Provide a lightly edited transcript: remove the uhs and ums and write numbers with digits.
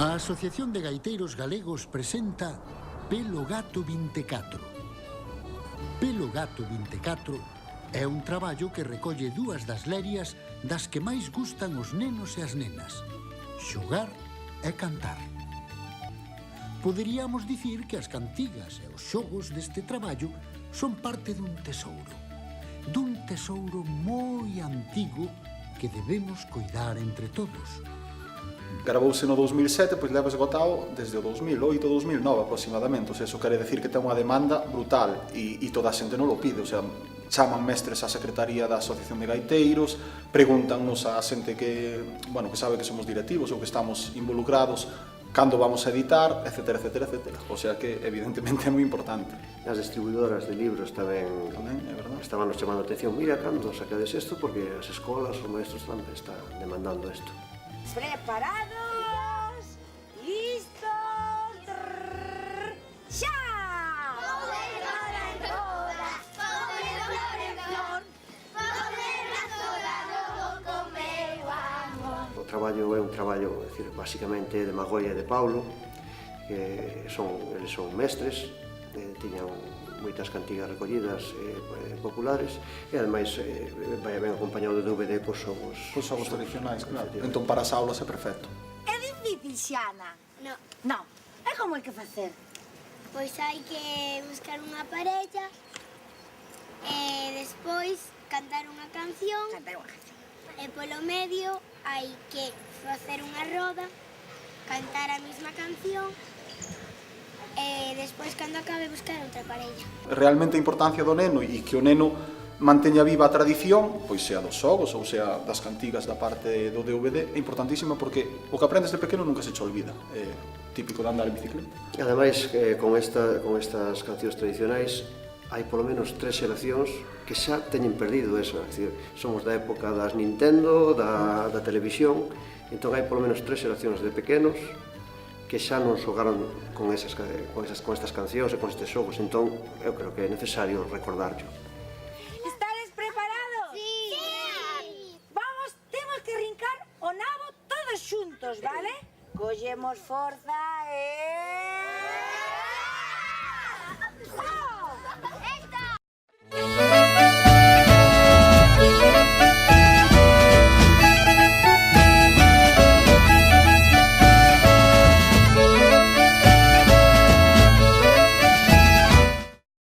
A Asociación de Gaiteiros Galegos presenta Pelo Gato 24. Pelo Gato 24 é un traballo que recolle dúas das lerias das que máis gustan os nenos e as nenas: xogar e cantar. Poderíamos dicir que as cantigas e os xogos deste traballo son parte dun tesouro moi antigo que debemos coidar entre todos. Gravouse no 2007, pois leva esgotado desde o 2008-2009 aproximadamente, o sea, eso quere decir que ten unha demanda brutal e toda a xente non lo pide, o sea, chaman mestres á Secretaría da Asociación de Gaiteiros, pregúntanos a xente que sabe que somos directivos ou que estamos involucrados, cando vamos a editar, etcétera, etcétera, etcétera. O sea que, evidentemente, é moi importante. As distribuidoras de libros tamén estaban nos chamando a atención. Mira, cando sacades isto, porque as escolas, os maestros tamén están demandando isto. Preparados, listos, xa! Corredora en toda, corredora en flor, corredora toda logo con meu amor. O traballo é un traballo, basicamente, de Magoia e de Paulo, que eles son mestres, tiñan moitas cantigas recollidas populares e ademais vai ben acompañado de DVD cos xogos tradicionais, claro. Entón para as aulas é perfecto. É difícil, Xana? No, Non. É como hai que facer? pois hai que buscar unha parella e despois cantar unha canción Cantar unha canción. e polo medio hai que facer unha roda, cantar a mesma canción e despois, cando acabe, buscar outra parella. Realmente a importancia do neno e que o neno manteña viva a tradición, pois sea dos xogos ou sea das cantigas da parte do DVD, é importantísima porque o que aprendes de pequeno nunca se che olvida. É típico de andar en bicicleta. E ademais, con estas cancións tradicionais, hai polo menos 3 xeracións que xa teñen perdido eso. Somos da época das Nintendo, da televisión, entón hai polo menos 3 xeracións de pequenos que xa non xogaron con estas cancións e con estes xogos, entón eu creo que é necesario recordarlo. Estades preparados? Sí! Vamos, temos que rincar o nabo todos xuntos, vale? Collemos forza.